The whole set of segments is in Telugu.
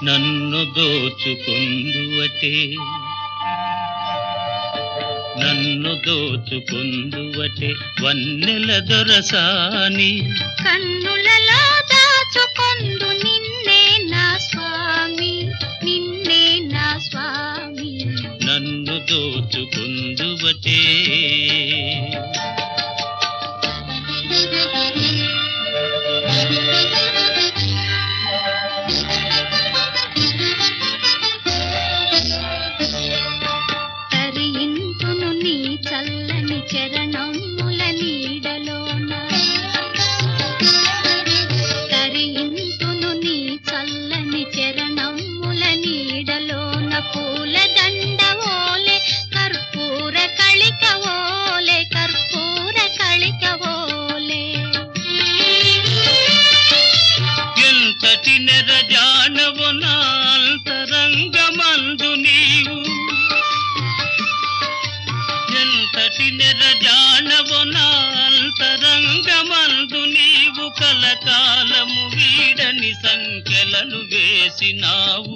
నన్ను దోచుకొందువటే నన్ను దోచుకొందువటే వన్నెల దొరసాని కన్నులలో దాచుకొందు నిన్నే నా స్వామి నిన్నే నా స్వామి నన్ను దోచుకొందువటే చల్లని చరణముల నీడలోన తరింతును నీ చల్లని చరణముల నీడలోన పూల దండవోలే కర్పూర కళికవోలే కర్పూర కళికవోలే ఎంతటి నెరజానవు నా అంతరంగమందు నీవు ఎంతటి నెరజానవు నా అంతరంగమందు నీవు కలకాలము వీడని సంఖ్యలను వేసినావు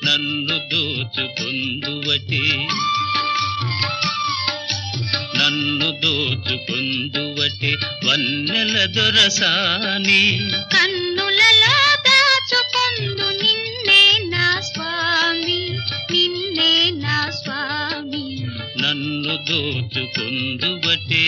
నన్ను దోచుకొందువటే నన్ను దోచుకొందువటే వన్నెల దొరసాని కన్నులలో దాచుకొందు నిన్నే నా స్వామి నిన్నే నా స్వామి నన్ను దోచుకొందువటే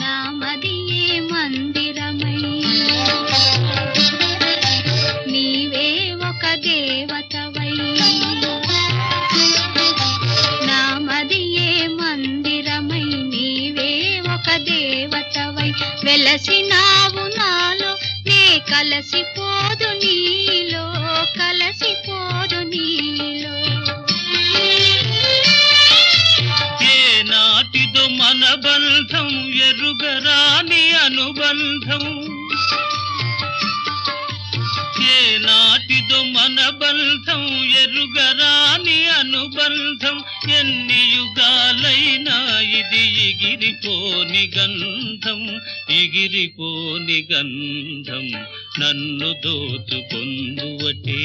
నామదియే మందిరమై నీవే ఒక దేవతవై నామదియే మందిరమై నీవే ఒక దేవతవై వెలసినావు నాలో నే కలసిపోదు నీలో కలసిపోదు నీలో ఏనాటిదో మన బంధం ఎరుగరాని అనుబంధం ఏనాటిదో మన బంధం ఎరుగరాని అనుబంధం ఎన్ని యుగాలైనా ఇది ఎగిరిపోని గంధం నన్ను దోచుకొందువటే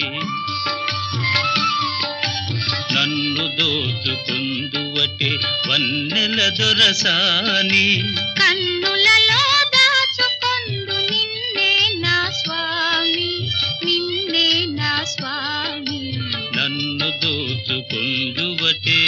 నన్ను దోచుకొందువటే వన్నెల దొరసాని కన్నులలో దాచుకొందు నిన్నే నా స్వామి నిన్నే నా స్వామి నన్ను దోచుకొందువటే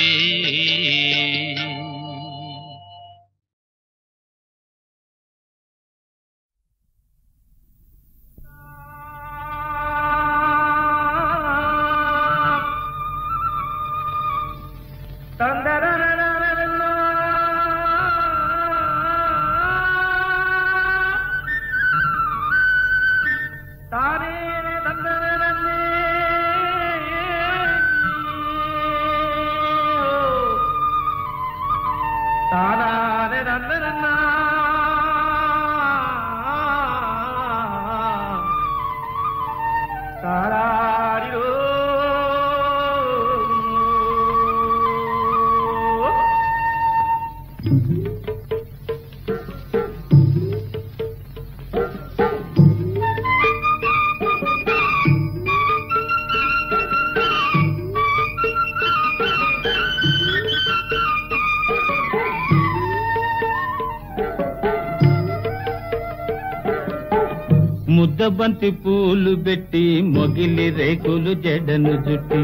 ముద్దబంతి పూలు పెట్టి మొగిలి రేకులు జడను జుట్టి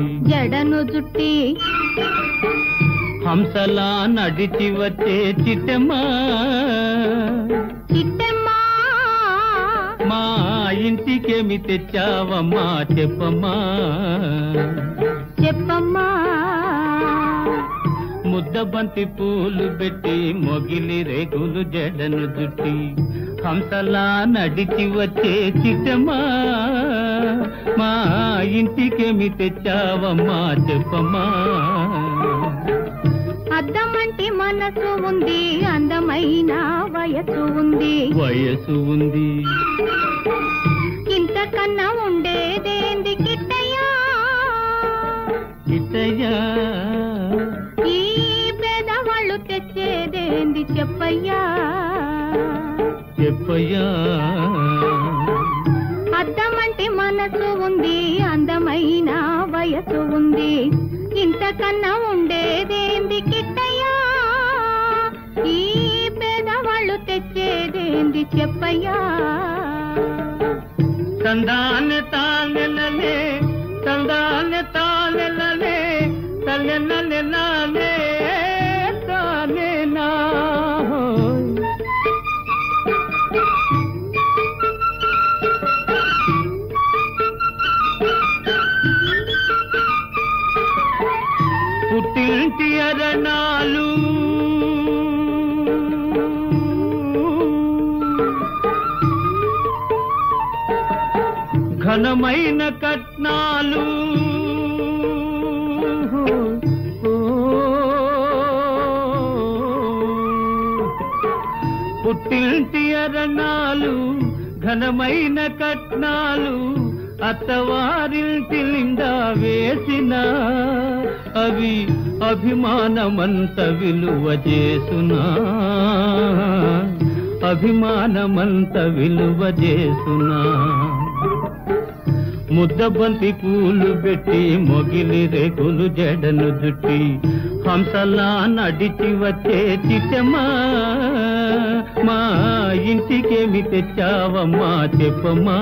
హంసలా నడిచి వచ్చే చిట్టమ్మా మా ఇంటికేమి తెచ్చావమ్మా చెప్పమ్మా ముద్దబంతి పూలు పెట్టి మొగిలి రేకులు జడను జుట్టి హంసలా నడిచి వచ్చే చిట్టమ్మా మా ఇంటికేమి తెచ్చావమ్మా చెప్పమ్మా. అద్దమంటి మనసు ఉంది, అందమైన వయసు ఉంది, వయసు ఉంది, ఇంతకన్నా ఉండేదేంది కిట్టయ్యా, కిట్టయ్యా ఈ పేదవాళ్ళు తెచ్చేదేంది చెప్పయ్యా, చెప్పయ్యా. అద్దమంటి మనసు ఉంది, అందమైన వయసు ఉంది, ఇంతకన్నా ఉండేదేంది కిట్టయ్యా, ఈ పేదవాళ్ళు తెచ్చేదేంది చెప్పయ్యా. తందాన్ని తానెలలే తందాన్ని తానెలలే తల్లెనలెనాలే తానేనా. పుట్టింటి అరణాలు ఘనమైన కట్నాలు పుట్టింటి అరణాలు ఘనమైన కట్నాలు అత్తవారింటి నిండా వేసిన అవి అభిమానమంత విలువ చేసునా, అభిమానమంత విలువ చేసునా. ముద్దబంతి పూలు పెట్టి మొగిలి రేకులు జడను జుట్టి హంసలా నడిచి వచ్చే చిట్టమ్మా మా ఇంటికేమి తెచ్చావమ్మా చెప్పమ్మా.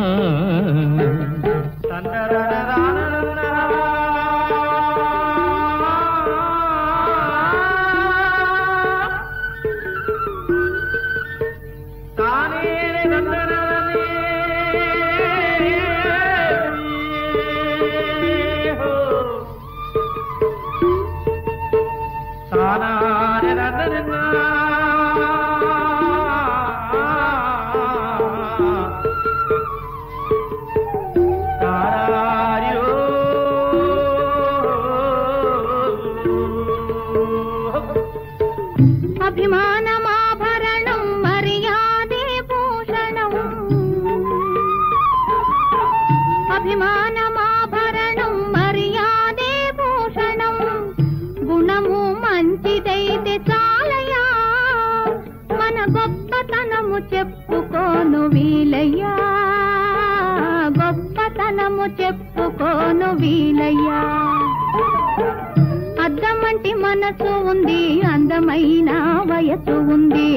అభిమానమాభరణం మర్యాదే భూషణం, అభిమానమాభరణం మర్యాదే భూషణం, గుణము మంచిదైతే చాలయ్యా, మన గొప్పతనము చెప్పుకోను వీలయ్యా, గొప్పతనము చెప్పుకోను వీలయ్యా. అద్దమంటి మనసు ఉంది, అందమైన వయసు ఉంది,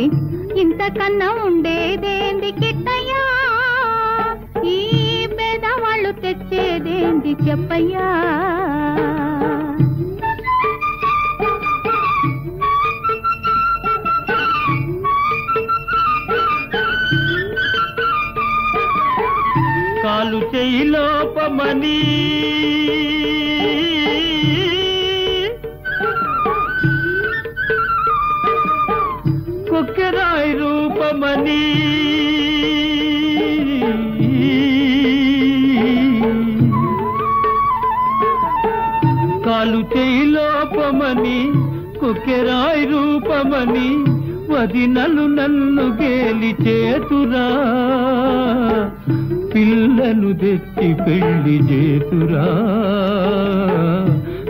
ఇంతకన్నా ఉండేదేంది కిట్టయ్యా, ఈ పేదవాళ్ళు తెచ్చేదేంది చెప్పయ్యా. కాలు చెయ్యి లోపమని కొక్కెరాయి రూపమని కాలు చెయ్యి లోపమని కొక్కెరాయి రూపమని వదినలు నన్ను గేలి చేతురా, పిల్లను తెచ్చి పెళ్లి చేతురా,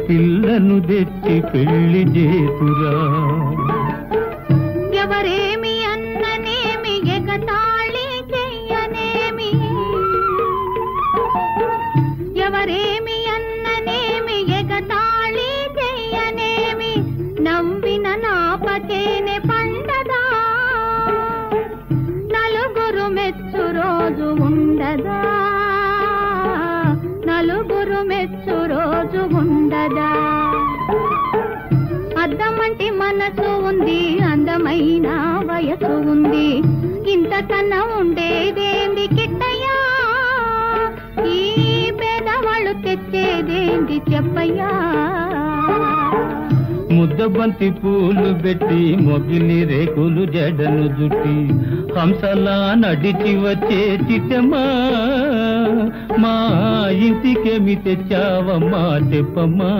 పిల్లను తెచ్చి పెళ్లి చేతురా. ఎవరేమి అన్ననేమి ఎగతాళి చెయ్యనేమి, ఎవరేమి అన్ననేమి ఎగతాళి చెయ్యనేమి, నవ్విన నాపచేనే పండదా, నలుగురు మెచ్చు రోజు ఉండదా, నలుగురు మెచ్చు రోజు ఉండదా. అద్దమంటి మనసు ఉంది, అందమైన వయసు ఉంది, ఇంతకన్నా ఉండేదేంది కిట్టయ్యా, ఈ పేదవాళ్ళు తెచ్చేదేంది చెప్పయ్యా. ముద్దబంతి పూలు పెట్టి మొగిలి రేకులు జడను జుట్టి హంసలా నడిచి వచ్చే చిట్టమ్మా మా ఇంటికేమి తెచ్చావమ్మా చెప్పమ్మా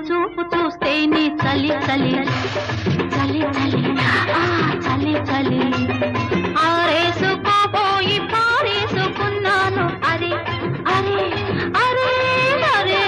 చూపు చూస్తే నీ చలి చలి చలి చలి చలి చలి ఆరేసుకోబోయి పారేసుకున్నాను అరే అరే అరే అరే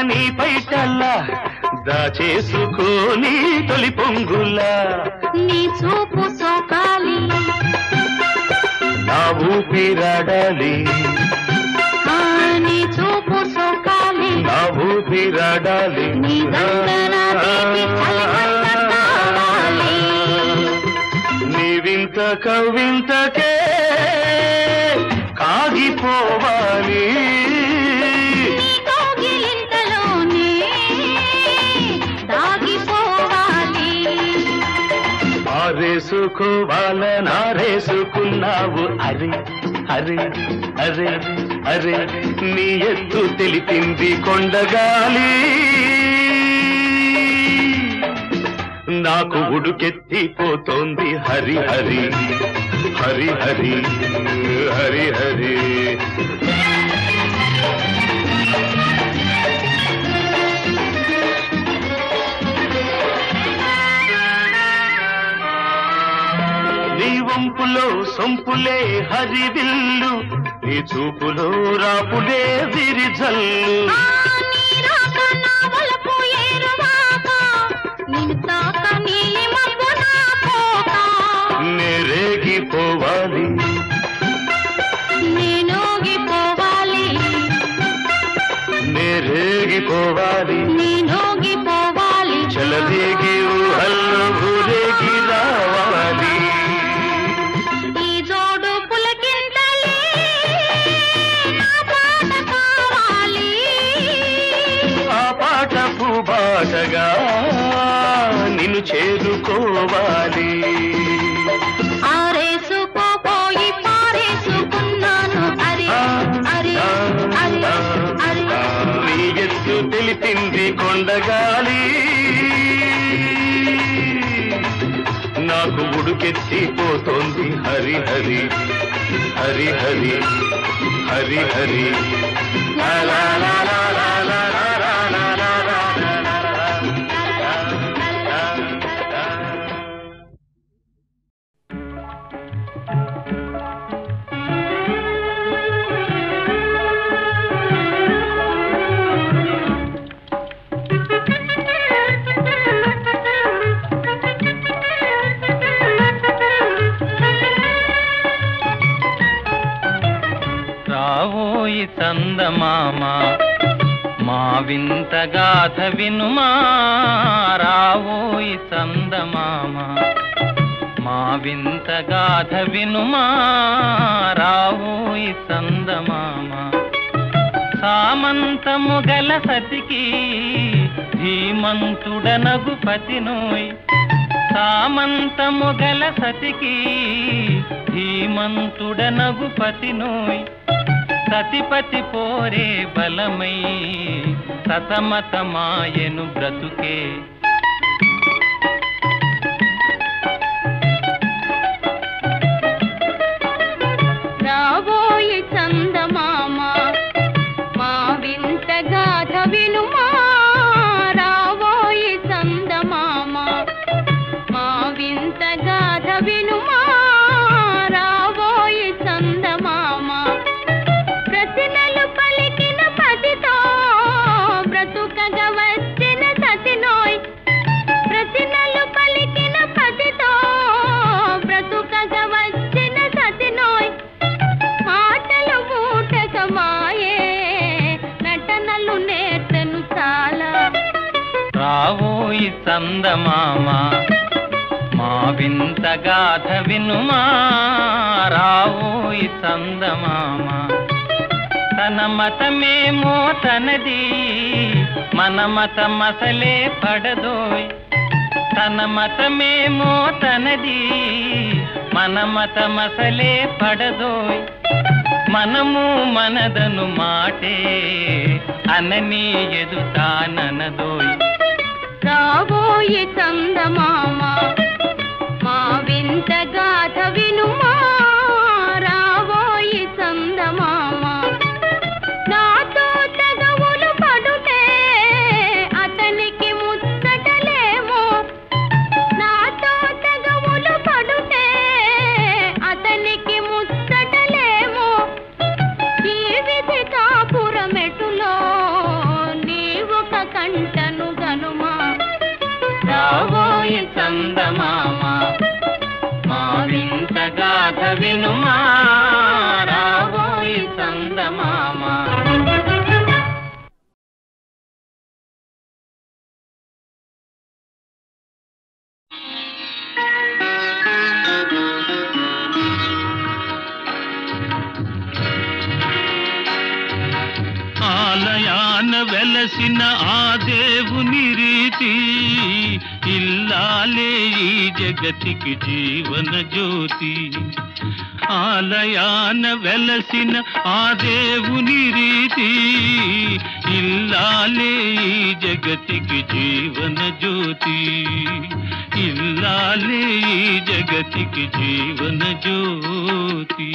నీ పైటల్లా దాచేసుకోని తొలి పొంగులా నీ చూపు సోకాలి నా ఊపిరాడాలి నీ చూపు సోకాలి నా ఊపిరాడాలి నీ గంగన తీపి చలిమంట కావాలి నీ వింత కవింతకే కాగిపోవాలి ఆరేసుకోవాలనారేసుకున్నావు అరే అరే అరే అరే నీ ఎత్తు తెలిపింది కొండగాలి నాకు ఉడుకెత్తిపోతోంది హరి హరి హరి హరి హరి హరి నీ వంపులో సొంపులే హరివిల్లు నీ చూపులో రాపులే విరిజల్లు నేరేగిపోవాలి నేనోగిపోవాలి నేరేగిపోవాలి నేనోగిపోవాలి చలదేగి ఊహల్లో ఊరేగి రావాలి ఈ జోడు పులకింతలే నా పాట కావాలి ఆ పాట పూబాటగా నిన్ను చేరుకోవాలి ఆరేసుకోపోయి పారేసుకున్నాను అరే అరే అరే అరే నీ ఎత్తు తెలిపింది కొండగాలి నాకు ఉడుకెత్తిపోతోంది హరి హరి హరి హరి హరి హరి లా లా లా లా లా లా లా లా లా లా లా. రావోయి చందమామ మా వింత గాథ వినుమా రావోయి చందమామ మా వింత గాథ వినుమా రావోయి చందమామ సామంతము గల సతికి ధీమంతుడనగు పతినోయ్ సామంతము గల సతికి ధీమంతుడనగు పతినోయ్ సతిపతి పోరే బలమై సతమతమాయను బ్రతుకే. రాబోయి చందమామ మా వింత గాథ వినుమా, రాబోయి చందమామ మా వింత గాథ వినుమా, రాబోయి చందమామ. ప్రతినలు పలికిన పతితో బ్రతుకగా వచ్చిన సతినోయ్, ప్రతినలు పలికిన పతితో బ్రతుకగా వచ్చిన సతినోయ్. మాటలు మూటకమాయే నటనలు నేర్చెను చాలా. రావోయి చందమామ మా వింత గాథ వినుమా, రావోయి చందమామ. తన మతమేమో తనది, మన మతమసలే పడదోయ్. తన మతమేమో తనది, మన మతమసలే పడదోయ్. మనము మనదను మాటే అనని ఎదుతాననదోయ్. రాబోయి చందమామ మా వింత గాథ వినుమా, రాబోయి చందమామ. నాతో తగవులు పడుతే అతనికి ముచ్చటలేమో, నాతో తగవులు పడుతే అతనికి ముచ్చటలేమో. ఈ విధి కాపురమెటులో నీవొక కంటను గనుమా. రావోయి చందమామ మా వింత గాథ వినుమా, రావోయి చందమామ. ఆలయాన వెలసిన ఆ దేవుని రీతి, ఇల్లాలే ఈ జగతికి జీవన జ్యోతి. ఆలయాన వెలసిన ఆ దేవుని రీతి, ఇల్లాలే ఈ జగతికి జీవన జ్యోతి. ఇల్లాలే ఈ జగతికి జీవన జ్యోతి.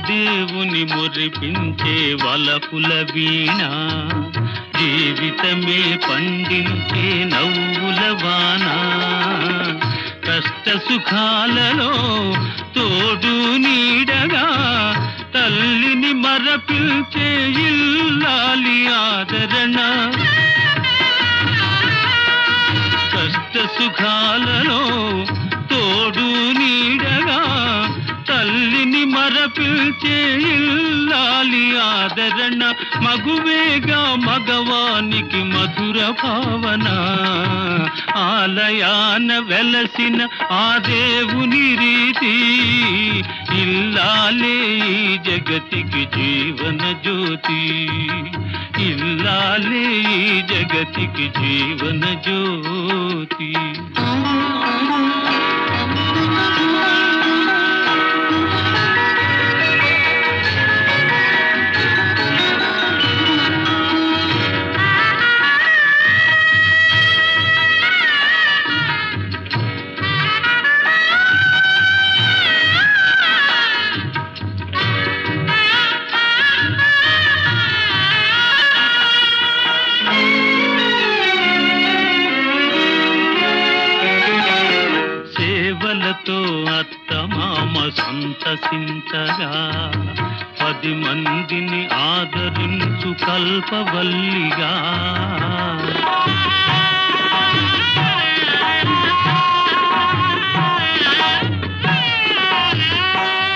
దేవుని మురిపించే వలపుల వీణ, జీవితమే పండించే నవ్వుల వాన. కష్ట సుఖాలలో తోడు నీడగా తల్లిని మరపిల్చే ఇల్లాలి ఆదరణ. కష్ట సుఖాలలో తోడు నీడగా తల్లిని మరపిల్చే ఇల్లాలి ఆదరణ. మగువేగా మగవానికి మధుర భావన. ఆలయాన వెలసిన ఆ దేవుని రీతి, ఇల్లాలే ఈ జగతికి జీవన జ్యోతి. ఇల్లాలే ఈ జగతికి జీవన జ్యోతి. సేవలతో అత్తమామ సంతసించగా, 10 మందిని ఆదరించు కల్పవల్లిగా.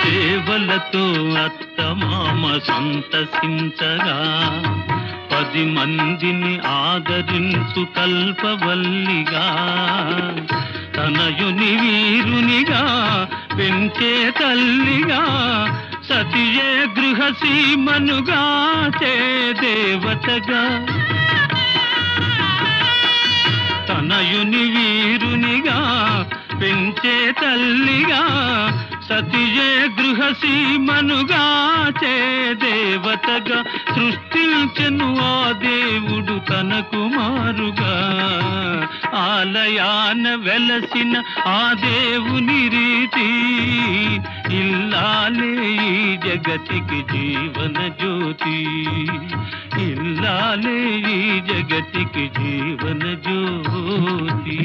సేవలతో ఇంటితో అత్తమామ సంతసించగా 10 మందిని ఆదరించు కల్పవల్లిగా తనయుని వీరునిగా పెంచే తల్లిగా సతియే గృహసీమనుగా చే దేవతగా తనయుని వీరునిగా పెంచే తల్లిగా సతియే గృహసీమనుగా చే దేవతగా సృష్టించెను ఆ దేవుడు తన కుమారుగా ఆలయాన వెలసిన ఆ దేవుని రీతి ఇల్లాలే ఈ జగతికి జీవన జ్యోతి ఇల్లాలే ఈ జగతికి జీవన జ్యోతి